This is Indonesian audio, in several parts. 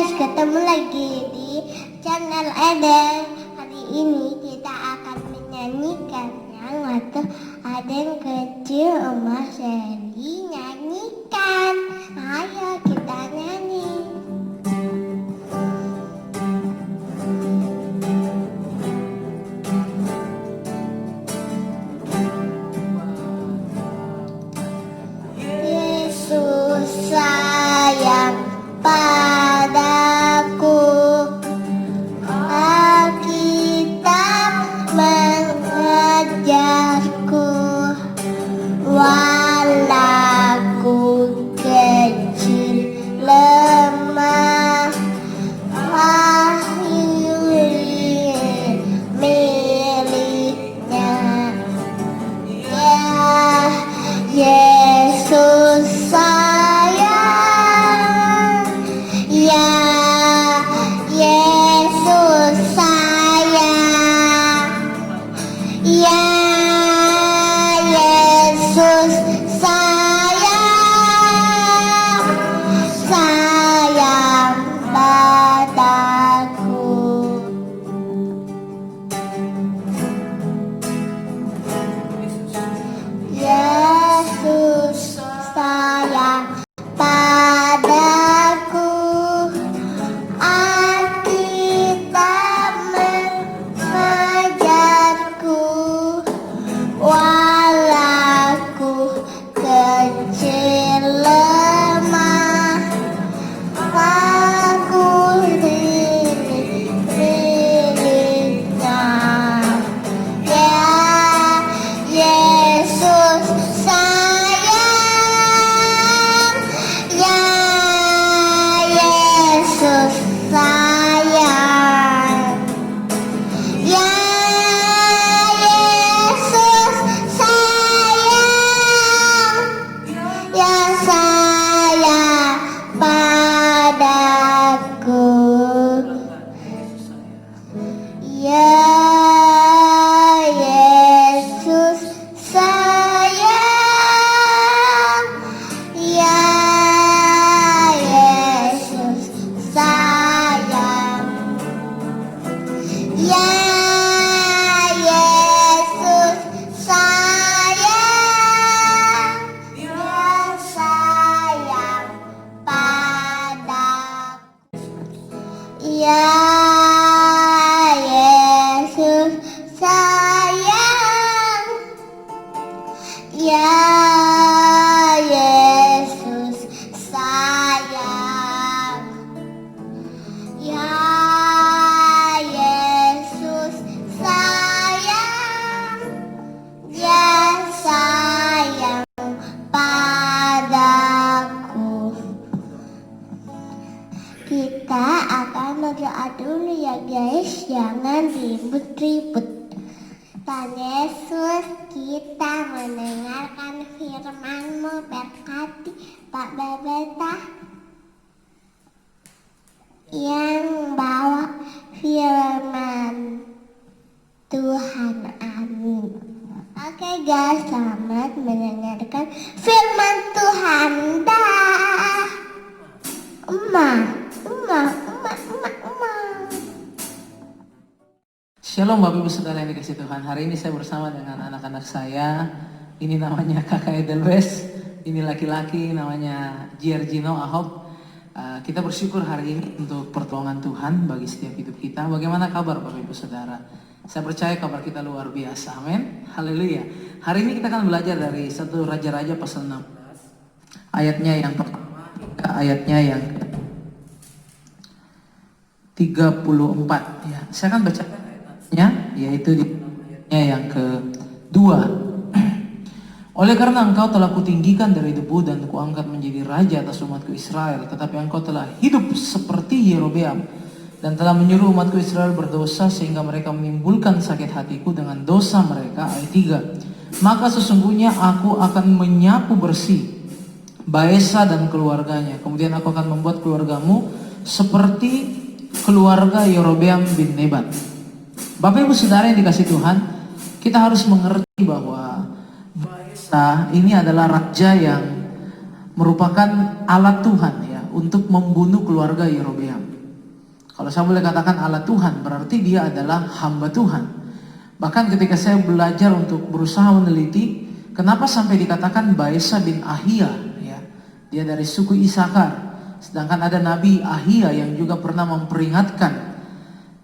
guys, ketemu lagi di channel Eden. Hari ini kita akan menyanyikan yang waktu Eden kecil Oma Shelly nyanyikan. Ayo kita nyanyi. Yesus sayang padaku, Alkitab mengajarku, walaku kecil lemah, akhirnya miliknya. Ya Yesus sayang, ya Yesus sayang, ya Yesus sayang, sayang padaku. Yesus sayang padaku, Alkitab mengajarku, walaku kecil lemah, aku miliknya. Ya Yesus sayang, ya Yesus sayang, ya Yesus sayang, ya sayang padaku. Ya Yesus sayang, ya Yesus sayang, ya Yesus sayang, ya sayang padaku. Ya Yesus sayang, ya Yesus sayang, ya Yesus sayang, ya sayang padaku. Kita akan berdoa dulu ya guys, jangan ribut-ribut. Tuhan Yesus, kita mendengarkan firman-Mu, berkati Pak Bebeta yang bawa firman Tuhan. Amin. Oke guys, selamat mendengarkan firman Tuhan. Dah. Emma. Shalom Bapak Ibu Saudara yang dikasih Tuhan. Hari ini saya bersama dengan anak-anak saya. Ini namanya Kakak Edelweiss, ini laki-laki namanya Giergino Ahok. Kita bersyukur hari ini untuk pertolongan Tuhan bagi setiap hidup kita. Bagaimana kabar Bapak Ibu Saudara? Saya percaya kabar kita luar biasa. Amin. Haleluya. Hari ini kita akan belajar dari 1 Raja-Raja pasal 16. Ayatnya yang pertama hingga ayatnya yang 34 ya. Saya akan baca yaitu di ayatnya yang kedua. Oleh karena engkau telah kutinggikan dari debu dan kuangkat menjadi raja atas umatku Israel, tetapi engkau telah hidup seperti Yerobeam dan telah menyuruh umatku Israel berdosa sehingga mereka menimbulkan sakit hatiku dengan dosa mereka. Ayat 3. Maka sesungguhnya aku akan menyapu bersih Baesa dan keluarganya, kemudian aku akan membuat keluargamu seperti keluarga Yerobeam bin Nebat. Bapak Ibu Saudara yang dikasih Tuhan, kita harus mengerti bahwa Baesa ini adalah raja yang merupakan alat Tuhan ya untuk membunuh keluarga Yerobeam. Kalau saya boleh katakan Allah Tuhan, berarti dia adalah hamba Tuhan. Bahkan ketika saya belajar untuk berusaha meneliti, kenapa sampai dikatakan Baesa bin Ahia, ya, dia dari suku Isakar. Sedangkan ada Nabi Ahia yang juga pernah memperingatkan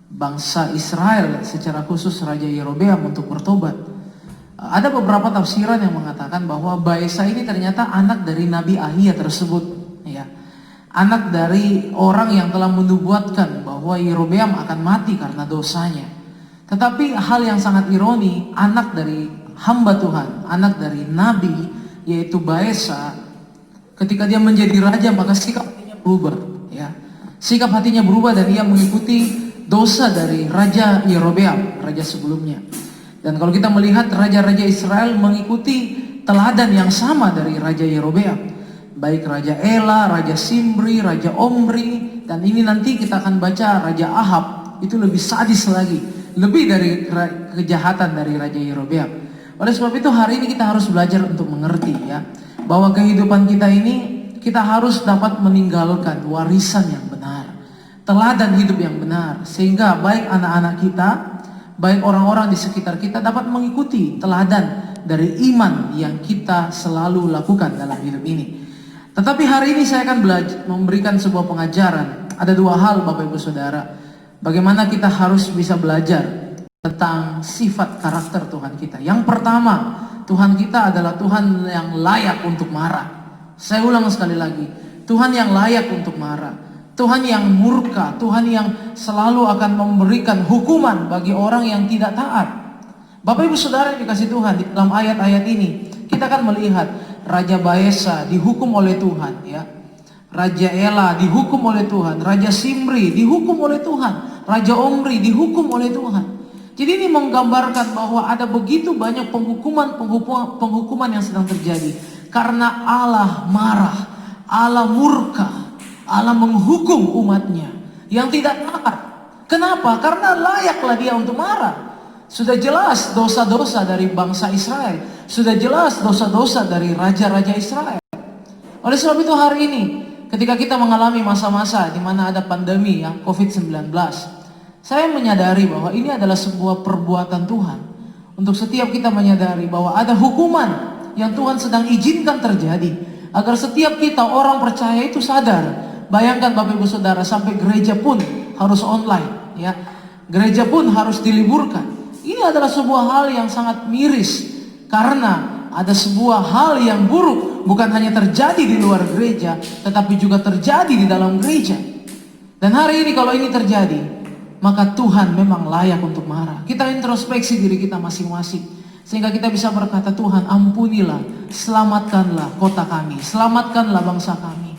bangsa Israel, secara khusus Raja Yerobeam, untuk bertobat. Ada beberapa tafsiran yang mengatakan bahwa Baesa ini ternyata anak dari Nabi Ahia tersebut, ya. Anak dari orang yang telah menubuatkan bahwa Yerobeam akan mati karena dosanya. Tetapi hal yang sangat ironi, anak dari hamba Tuhan, anak dari Nabi, yaitu Baesa, ketika dia menjadi raja maka sikap hatinya berubah, ya. Sikap hatinya berubah dan ia mengikuti dosa dari Raja Yerobeam, raja sebelumnya. Dan kalau kita melihat raja-raja Israel mengikuti teladan yang sama dari Raja Yerobeam, baik Raja Ela, Raja Simri, Raja Omri, dan ini nanti kita akan baca Raja Ahab, itu lebih sadis lagi, lebih dari kejahatan dari Raja Yerobeam. Oleh sebab itu hari ini kita harus belajar untuk mengerti, ya, bahwa kehidupan kita ini kita harus dapat meninggalkan warisan yang benar, teladan hidup yang benar, sehingga baik anak-anak kita, baik orang-orang di sekitar kita dapat mengikuti teladan dari iman yang kita selalu lakukan dalam hidup ini. Tetapi hari ini saya akan memberikan sebuah pengajaran. Ada dua hal Bapak Ibu Saudara, bagaimana kita harus bisa belajar tentang sifat karakter Tuhan kita. Yang pertama, Tuhan kita adalah Tuhan yang layak untuk marah. Saya ulang sekali lagi, Tuhan yang layak untuk marah, Tuhan yang murka, Tuhan yang selalu akan memberikan hukuman bagi orang yang tidak taat. Bapak Ibu Saudara yang dikasih Tuhan, di dalam ayat-ayat ini kita akan melihat Raja Baesa dihukum oleh Tuhan, ya. Raja Ela dihukum oleh Tuhan, Raja Simri dihukum oleh Tuhan, Raja Omri dihukum oleh Tuhan. Jadi ini menggambarkan bahwa ada begitu banyak penghukuman yang sedang terjadi karena Allah marah, Allah murka, Allah menghukum umatnya yang tidak taat. Kenapa? Karena layaklah dia untuk marah. Sudah jelas dosa-dosa dari bangsa Israel, sudah jelas dosa-dosa dari raja-raja Israel. Oleh sebab itu hari ini ketika kita mengalami masa-masa di mana ada pandemi, ya, COVID-19, saya menyadari bahwa ini adalah sebuah perbuatan Tuhan. Untuk setiap kita menyadari bahwa ada hukuman yang Tuhan sedang izinkan terjadi, agar setiap kita orang percaya itu sadar. Bayangkan Bapak Ibu Saudara, sampai gereja pun harus online, ya. Gereja pun harus diliburkan. Ini adalah sebuah hal yang sangat miris, karena ada sebuah hal yang buruk bukan hanya terjadi di luar gereja, tetapi juga terjadi di dalam gereja. Dan hari ini kalau ini terjadi, maka Tuhan memang layak untuk marah. Kita introspeksi diri kita masing-masing, sehingga kita bisa berkata, Tuhan ampunilah, selamatkanlah kota kami, selamatkanlah bangsa kami.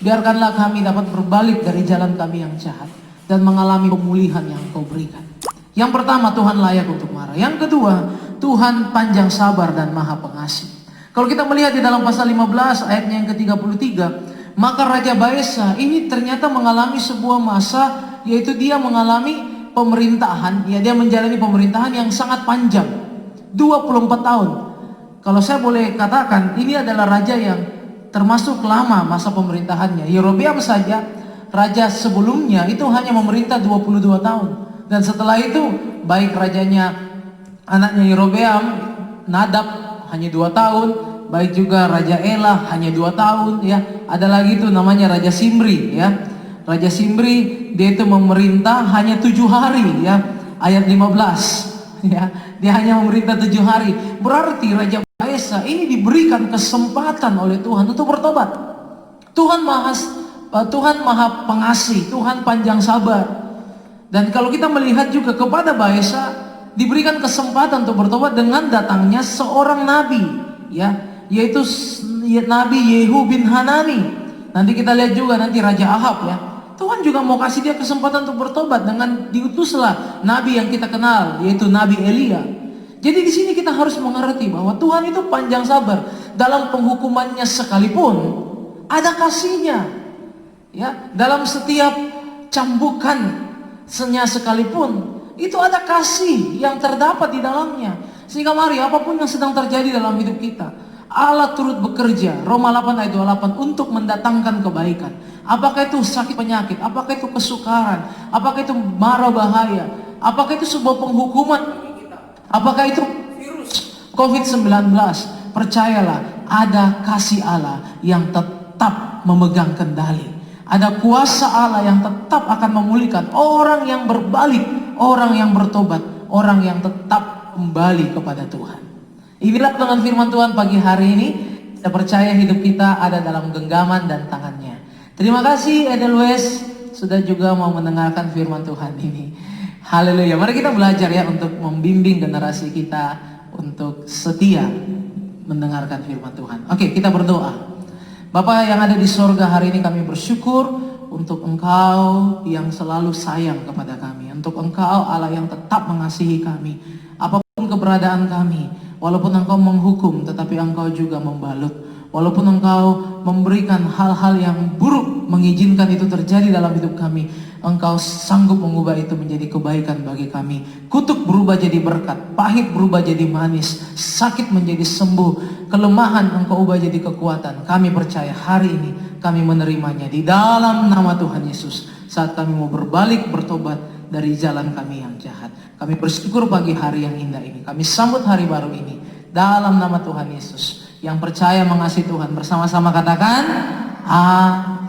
Biarkanlah kami dapat berbalik dari jalan kami yang jahat dan mengalami pemulihan yang Kau berikan. Yang pertama, Tuhan layak untuk marah. Yang kedua, Tuhan panjang sabar dan maha pengasih. Kalau kita melihat di dalam pasal 15 ayatnya yang ke-33, maka Raja Baesa ini ternyata mengalami sebuah masa, yaitu dia mengalami pemerintahan, ya, dia menjalani pemerintahan yang sangat panjang, 24 tahun. Kalau saya boleh katakan, ini adalah raja yang termasuk lama masa pemerintahannya. Yerobeam saja, raja sebelumnya itu hanya memerintah 22 tahun. Dan setelah itu, baik rajanya anaknya Yerobeam, Nadab hanya 2 tahun, baik juga Raja Ela hanya 2 tahun, ya. Ada lagi itu namanya Raja Simri, ya. Raja Simri dia itu memerintah hanya 7 hari, ya. Ayat 15, ya. Dia hanya memerintah 7 hari. Berarti Raja Baesa ini diberikan kesempatan oleh Tuhan untuk bertobat. Tuhan maha pengasih, Tuhan panjang sabar. Dan kalau kita melihat juga kepada Baesa diberikan kesempatan untuk bertobat dengan datangnya seorang nabi, ya, yaitu Nabi Yehu bin Hanani. Nanti kita lihat juga nanti Raja Ahab, ya. Tuhan juga mau kasih dia kesempatan untuk bertobat dengan diutuslah nabi yang kita kenal, yaitu Nabi Elia. Jadi di sini kita harus mengerti bahwa Tuhan itu panjang sabar dalam penghukumannya, sekalipun ada kasihnya, ya. Dalam setiap cambukan sekalipun itu ada kasih yang terdapat di dalamnya. Sehingga mari, apapun yang sedang terjadi dalam hidup kita, Allah turut bekerja, Roma 8 ayat 28, untuk mendatangkan kebaikan. Apakah itu sakit penyakit, apakah itu kesukaran, apakah itu mara bahaya, apakah itu sebuah penghukuman bagi kita, apakah itu virus COVID-19, percayalah ada kasih Allah yang tetap memegang kendali. Ada kuasa Allah yang tetap akan memulihkan orang yang berbalik, orang yang bertobat, orang yang tetap kembali kepada Tuhan. Inilah dengan firman Tuhan pagi hari ini. Saya percaya hidup kita ada dalam genggaman dan tangannya. Terima kasih Edelweiss sudah juga mau mendengarkan firman Tuhan ini. Haleluya. Mari kita belajar ya untuk membimbing generasi kita untuk setia mendengarkan firman Tuhan. Oke, kita berdoa. Bapa yang ada di sorga, hari ini kami bersyukur untuk Engkau yang selalu sayang kepada kami. Untuk Engkau Allah yang tetap mengasihi kami. Apapun keberadaan kami, walaupun Engkau menghukum, tetapi Engkau juga membalut. Walaupun Engkau memberikan hal-hal yang buruk, mengizinkan itu terjadi dalam hidup kami, Engkau sanggup mengubah itu menjadi kebaikan bagi kami. Kutuk berubah jadi berkat, pahit berubah jadi manis, sakit menjadi sembuh, kelemahan Engkau ubah jadi kekuatan. Kami percaya hari ini kami menerimanya di dalam nama Tuhan Yesus. Saat kami mau berbalik, bertobat dari jalan kami yang jahat, kami bersyukur pagi hari yang indah ini. Kami sambut hari baru ini dalam nama Tuhan Yesus. Yang percaya mengasihi Tuhan bersama-sama katakan amin.